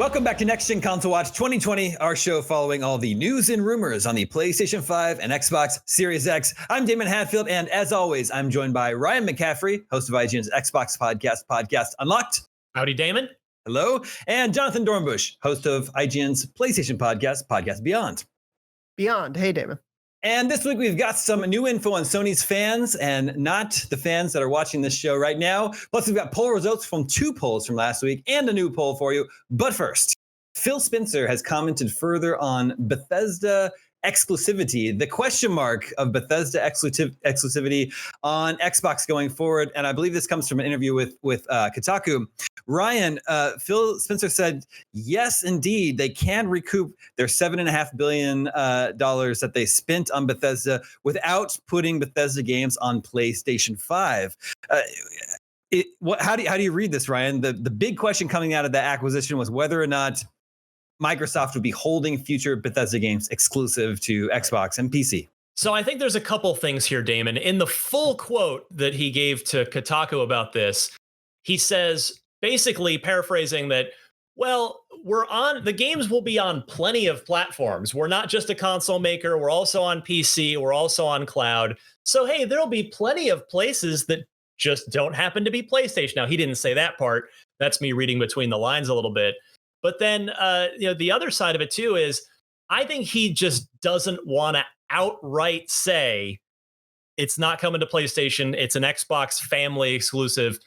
Welcome back to Next Gen Console Watch 2020, our show following all the news and rumors on the PlayStation 5 and Xbox Series X. I'm Damon Hatfield, and as always, I'm joined by Ryan McCaffrey, host of IGN's Xbox Podcast Unlocked. Howdy, Damon. Hello. And Jonathan Dornbush, host of IGN's PlayStation Podcast Beyond. Beyond. Hey, Damon. And this week, we've got some new info on Sony's fans and not the fans that are watching this show right now. Plus, we've got poll results from 2 polls from last week and a new poll for you. But first, Phil Spencer has commented further on Bethesda exclusivity, the question mark of Bethesda exclusivity on Xbox going forward. And I believe this comes from an interview with Kotaku. Ryan, Phil Spencer said, yes, indeed, they can recoup their $7.5 billion that they spent on Bethesda without putting Bethesda games on PlayStation 5. How do you read this, Ryan? The big question coming out of that acquisition was whether or not Microsoft would be holding future Bethesda games exclusive to Xbox and PC. So I think there's a couple things here, Damon. In the full quote that he gave to Kotaku about this, he says, basically paraphrasing that, well, the games will be on plenty of platforms. We're not just a console maker. We're also on PC. We're also on cloud. So, hey, there'll be plenty of places that just don't happen to be PlayStation. Now, he didn't say that part. That's me reading between the lines a little bit. But then, the other side of it, too, is I think he just doesn't want to outright say it's not coming to PlayStation. It's an Xbox family exclusive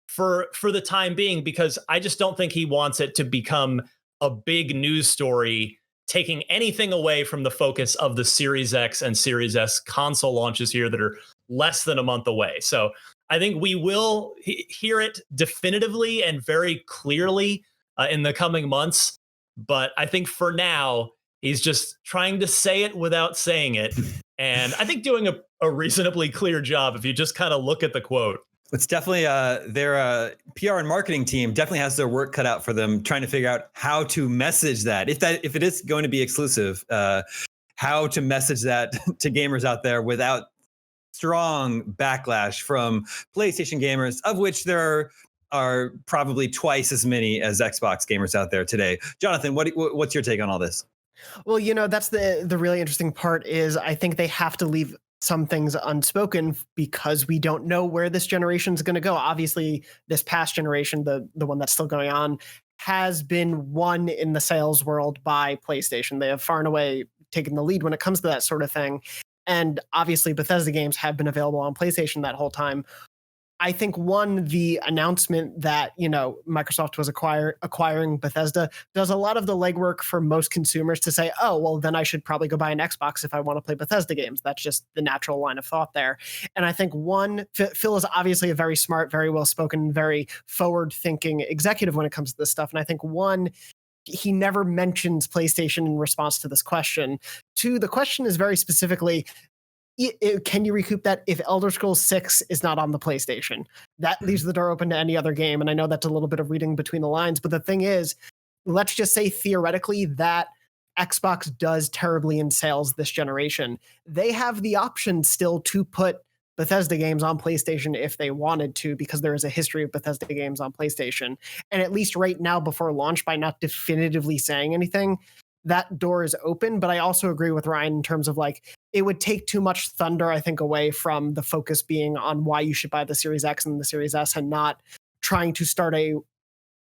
for the time being, because I just don't think he wants it to become a big news story, taking anything away from the focus of the Series X and Series S console launches here that are less than a month away. So I think we will hear it definitively and very clearly in the coming months. But I think for now, he's just trying to say it without saying it. And I think doing a reasonably clear job if you just kind of look at the quote. It's definitely their PR and marketing team definitely has their work cut out for them, trying to figure out how to message that. If it is going to be exclusive, how to message that to gamers out there without strong backlash from PlayStation gamers, of which there are probably twice as many as Xbox gamers out there today. Jonathan, what's your take on all this? Well, that's the really interesting part is I think they have to leave some things unspoken because we don't know where this generation is going to go. Obviously, this past generation, the one that's still going on, has been won in the sales world by PlayStation. They have far and away taken the lead when it comes to that sort of thing. And obviously, Bethesda games have been available on PlayStation that whole time. I think the announcement that, Microsoft was acquiring Bethesda does a lot of the legwork for most consumers to say, oh, well, then I should probably go buy an Xbox if I want to play Bethesda games. That's just the natural line of thought there. And I think Phil is obviously a very smart, very well-spoken, very forward-thinking executive when it comes to this stuff. And I think he never mentions PlayStation in response to this question. 2, the question is very specifically, can you recoup that if Elder Scrolls 6 is not on the PlayStation? That leaves the door open to any other game. And I know that's a little bit of reading between the lines, but the thing is, let's just say theoretically that Xbox does terribly in sales this generation. They have the option still to put Bethesda games on PlayStation if they wanted to, because there is a history of Bethesda games on PlayStation. And at least right now before launch, by not definitively saying anything, that door is open. But I also agree with Ryan in terms of it would take too much thunder, I think, away from the focus being on why you should buy the Series X and the Series S, and not trying to start a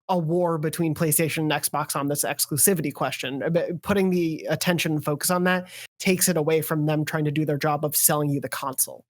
war between PlayStation and Xbox on this exclusivity question. Putting the attention and focus on that takes it away from them trying to do their job of selling you the console.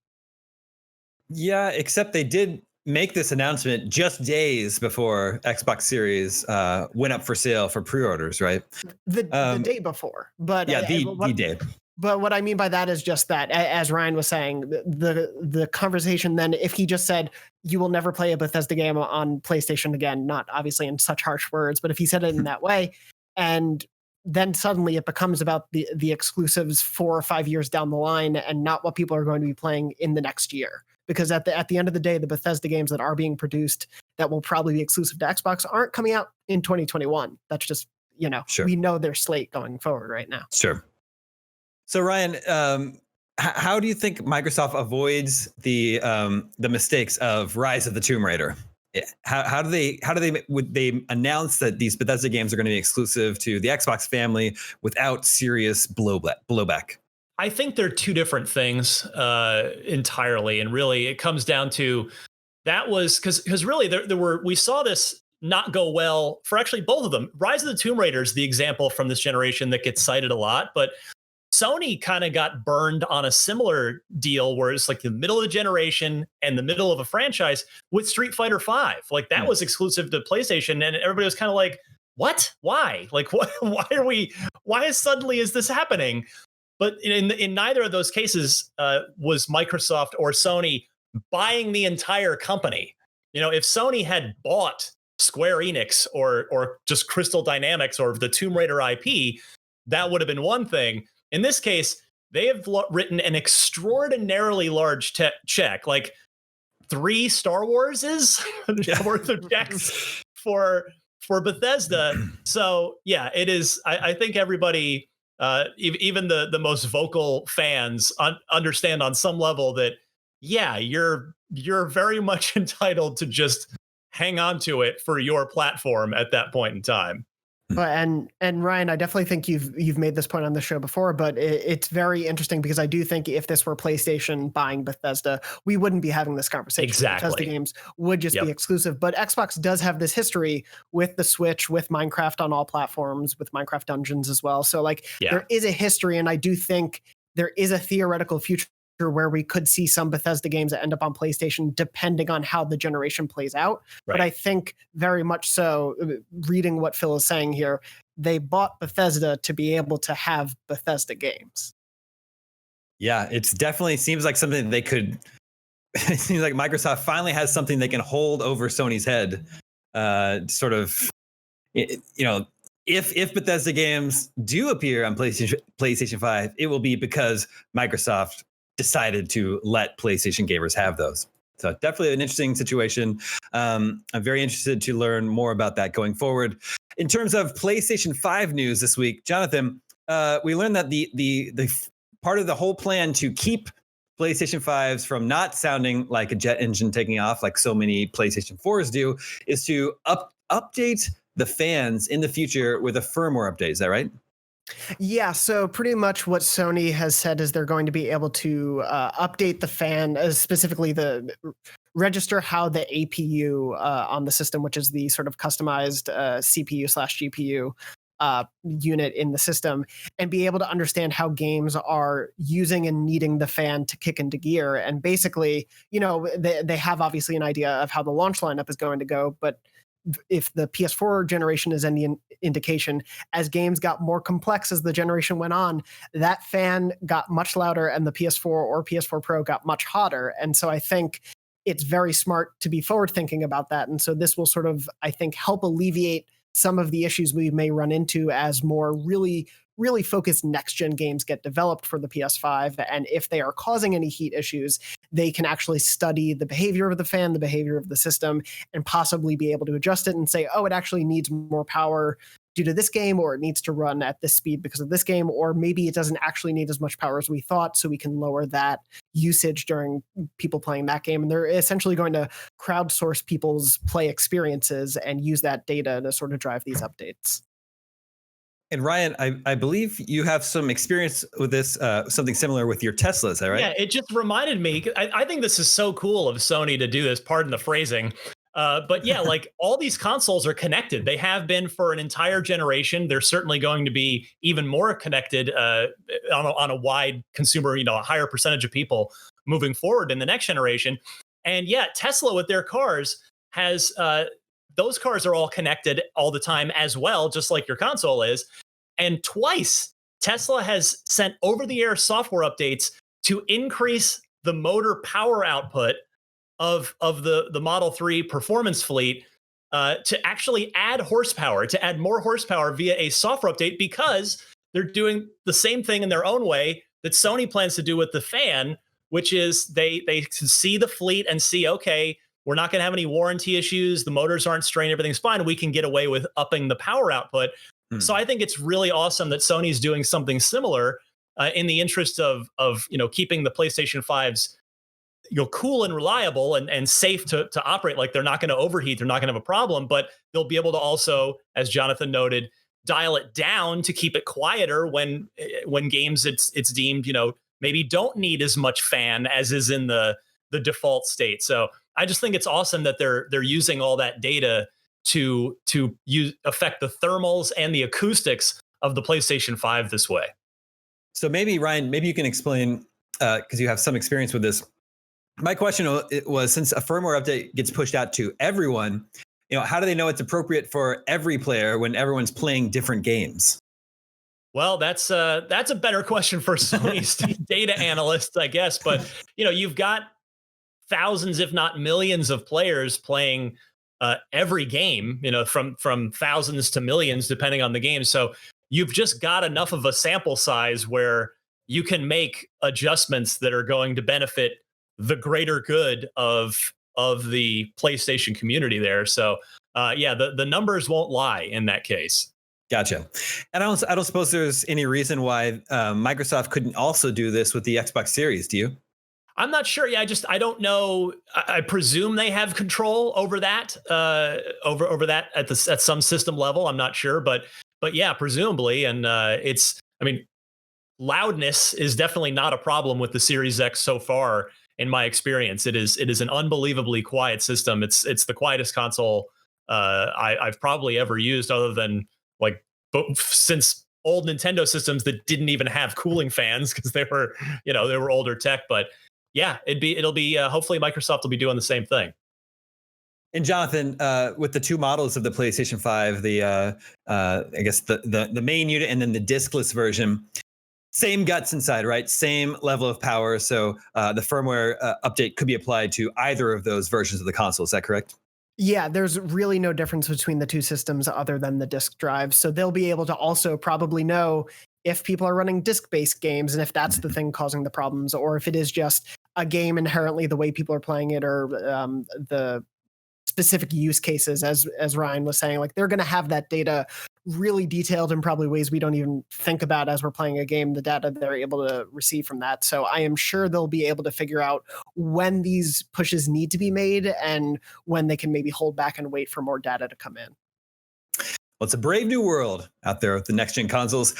Yeah, except they did make this announcement just days before Xbox Series went up for sale for pre-orders, right? The day before. But yeah, the day. But what I mean by that is just that, as Ryan was saying, the conversation then, if he just said, you will never play a Bethesda game on PlayStation again, not obviously in such harsh words, but if he said it in that way, and then suddenly it becomes about the exclusives 4 or 5 years down the line and not what people are going to be playing in the next year. Because at the end of the day, the Bethesda games that are being produced that will probably be exclusive to Xbox aren't coming out in 2021. That's just, Sure. We know their slate going forward right now. Sure. So Ryan, how do you think Microsoft avoids the mistakes of Rise of the Tomb Raider? How do they would they announce that these Bethesda games are going to be exclusive to the Xbox family without serious blowback? I think they're two different things entirely, and really it comes down to that was because really we saw this not go well for actually both of them. Rise of the Tomb Raider is the example from this generation that gets cited a lot, but Sony kind of got burned on a similar deal where it's like the middle of the generation and the middle of a franchise with Street Fighter V. Like that was exclusive to PlayStation, and everybody was kind of like, "What? Why? Like what? Why is this happening?" But in neither of those cases was Microsoft or Sony buying the entire company. If Sony had bought Square Enix or just Crystal Dynamics or the Tomb Raider IP, that would have been one thing. In this case, they have written an extraordinarily large check, like 3 Star Warses worth of checks for Bethesda. So yeah, it is. I think everybody, even the most vocal fans, understand on some level that yeah, you're very much entitled to just hang on to it for your platform at that point in time. And Ryan, I definitely think you've made this point on the show before, but it's very interesting because I do think if this were PlayStation buying Bethesda, we wouldn't be having this conversation. Exactly. Bethesda games would just be exclusive. But Xbox does have this history with the Switch, with Minecraft on all platforms, with Minecraft Dungeons as well. So there is a history, and I do think there is a theoretical future where we could see some Bethesda games that end up on PlayStation depending on how the generation plays out. Right. But I think very much so, reading what Phil is saying here, they bought Bethesda to be able to have Bethesda games. Yeah, it's definitely seems like something they could. It seems like Microsoft finally has something they can hold over Sony's head. Sort of, if Bethesda games do appear on PlayStation 5, it will be because Microsoft decided to let PlayStation gamers have those. So definitely an interesting situation. I'm very interested to learn more about that going forward. In terms of PlayStation 5 news this week, Jonathan, we learned that the part of the whole plan to keep PlayStation 5s from not sounding like a jet engine taking off like so many PlayStation 4s do is to update the fans in the future with a firmware update. Is that right? Yeah, so pretty much what Sony has said is they're going to be able to update the fan, specifically the register how the APU on the system, which is the sort of customized CPU/GPU unit in the system, and be able to understand how games are using and needing the fan to kick into gear. And basically, they have obviously an idea of how the launch lineup is going to go, but if the PS4 generation is any indication, as games got more complex as the generation went on, that fan got much louder and the PS4 or PS4 Pro got much hotter. And so I think it's very smart to be forward thinking about that. And so this will sort of, I think, help alleviate some of the issues we may run into as more really focused next-gen games get developed for the PS5. And if they are causing any heat issues, they can actually study the behavior of the fan, the behavior of the system, and possibly be able to adjust it and say, oh, it actually needs more power due to this game, or it needs to run at this speed because of this game, or maybe it doesn't actually need as much power as we thought, so we can lower that usage during people playing that game. And they're essentially going to crowdsource people's play experiences and use that data to sort of drive these updates. And Ryan, I believe you have some experience with this, something similar with your Tesla, is that right? Yeah, it just reminded me. I think this is so cool of Sony to do this, pardon the phrasing. But yeah, like all these consoles are connected. They have been for an entire generation. They're certainly going to be even more connected on a wide consumer, a higher percentage of people moving forward in the next generation. And yeah, Tesla with their cars has those cars are all connected all the time as well, just like your console is. And twice, Tesla has sent over-the-air software updates to increase the motor power output of the Model 3 performance fleet to actually add horsepower, to add more horsepower via a software update, because they're doing the same thing in their own way that Sony plans to do with the fan, which is they can see the fleet and see, okay, we're not going to have any warranty issues. The motors aren't strained. Everything's fine. We can get away with upping the power output. So I think it's really awesome that Sony's doing something similar in the interest of keeping the PlayStation 5's cool and reliable and safe to operate. Like they're not going to overheat, they're not going to have a problem, but they'll be able to also, as Jonathan noted, dial it down to keep it quieter when games it's deemed, maybe don't need as much fan as is in the default state. So I just think it's awesome that they're using all that data to affect the thermals and the acoustics of the PlayStation 5 this way. So maybe Ryan, maybe you can explain, because you have some experience with this. My question was, since a firmware update gets pushed out to everyone, how do they know it's appropriate for every player when everyone's playing different games? Well, that's a better question for Sony's data analysts, I guess. But you've got thousands, if not millions, of players playing every game. From thousands to millions, depending on the game. So you've just got enough of a sample size where you can make adjustments that are going to benefit the greater good of the PlayStation community there. So the numbers won't lie in that case. Gotcha. And I don't suppose there's any reason why Microsoft couldn't also do this with the Xbox Series, do you? I'm not sure. Yeah, I don't know. I presume they have control over that, over that at some system level. I'm not sure, but yeah, presumably. And loudness is definitely not a problem with the Series X so far. In my experience, it is an unbelievably quiet system. It's the quietest console I've probably ever used, other than since old Nintendo systems that didn't even have cooling fans because they were older tech. But yeah, it'll be hopefully Microsoft will be doing the same thing. And Jonathan, with the two models of the PlayStation 5, I guess the main unit and then the diskless version. Same guts inside, right? Same level of power. So the firmware update could be applied to either of those versions of the console. Is that correct? Yeah, there's really no difference between the two systems other than the disk drive. So they'll be able to also probably know if people are running disk-based games and if that's the thing causing the problems, or if it is just a game inherently the way people are playing it, or the specific use cases, as Ryan was saying. Like, they're going to have that data really detailed in probably ways we don't even think about as we're playing a game, the data they're able to receive from that. So I am sure they'll be able to figure out when these pushes need to be made and when they can maybe hold back and wait for more data to come in. Well, it's a brave new world out there with the next-gen consoles.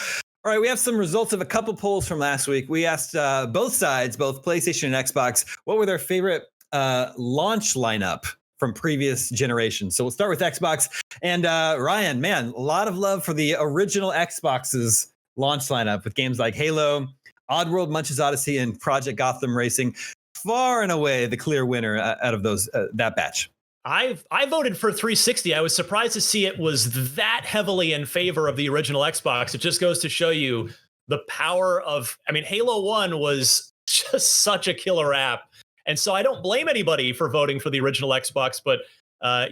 All right, we have some results of a couple polls from last week. We asked both sides, both PlayStation and Xbox, what were their favorite launch lineup from previous generations. So we'll start with Xbox. And Ryan, man, a lot of love for the original Xbox's launch lineup with games like Halo, Oddworld, Munch's Odyssey, and Project Gotham Racing. Far and away the clear winner out of those that batch. I voted for 360. I was surprised to see it was that heavily in favor of the original Xbox. It just goes to show you the power of, Halo 1 was just such a killer app. And so I don't blame anybody for voting for the original Xbox, but I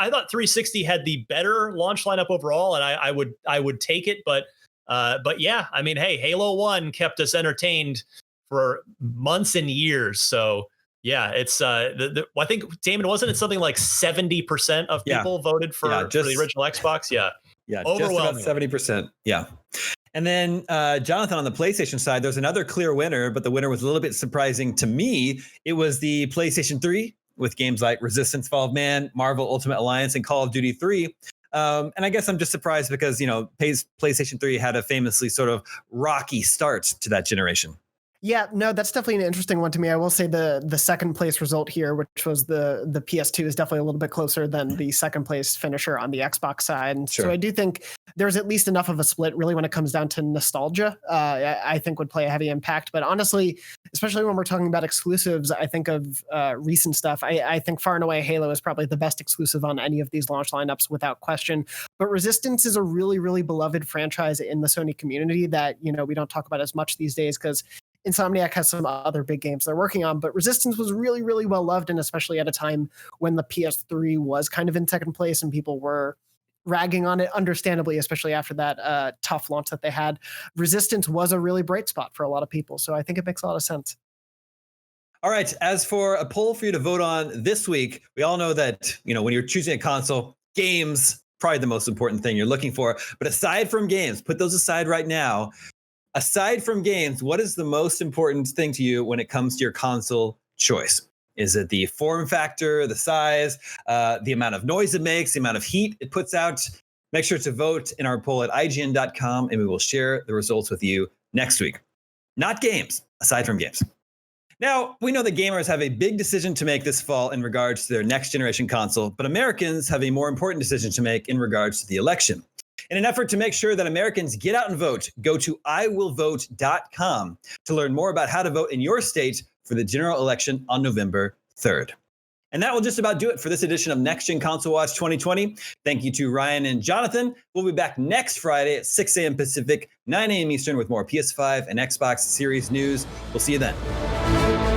thought 360 had the better launch lineup overall, and I would take it. But yeah, hey, Halo 1 kept us entertained for months and years. So yeah, it's I think, Damon, wasn't it something like 70% of people voted for the original Xbox? Yeah, just about 70%. Yeah. And then, Jonathan, on the PlayStation side, there's another clear winner, but the winner was a little bit surprising to me. It was the PlayStation 3 with games like Resistance, Fall of Man, Marvel Ultimate Alliance, and Call of Duty 3. And I guess I'm just surprised because, PlayStation 3 had a famously sort of rocky start to that generation. Yeah, no, that's definitely an interesting one to me. I will say the second place result here, which was the PS2, is definitely a little bit closer than the second place finisher on the Xbox side. And so I do think there's at least enough of a split really when it comes down to nostalgia. I think would play a heavy impact. But honestly, especially when we're talking about exclusives, I think of recent stuff. I think far and away Halo is probably the best exclusive on any of these launch lineups without question. But Resistance is a really, really beloved franchise in the Sony community that, we don't talk about as much these days because Insomniac has some other big games they're working on, but Resistance was really, really well loved, and especially at a time when the PS3 was kind of in second place and people were ragging on it, understandably, especially after that tough launch that they had. Resistance was a really bright spot for a lot of people, so I think it makes a lot of sense. All right, as for a poll for you to vote on this week, we all know that, when you're choosing a console, games, probably the most important thing you're looking for. But aside from games, put those aside right now. Aside from games, what is the most important thing to you when it comes to your console choice? Is it the form factor, the size, the amount of noise it makes, the amount of heat it puts out? Make sure to vote in our poll at IGN.com, and we will share the results with you next week. Not games, aside from games. Now, we know that gamers have a big decision to make this fall in regards to their next generation console, but Americans have a more important decision to make in regards to the election. In an effort to make sure that Americans get out and vote, go to iwillvote.com to learn more about how to vote in your state for the general election on November 3rd. And that will just about do it for this edition of Next Gen Console Watch 2020. Thank you to Ryan and Jonathan. We'll be back next Friday at 6 a.m. Pacific, 9 a.m. Eastern with more PS5 and Xbox Series news. We'll see you then.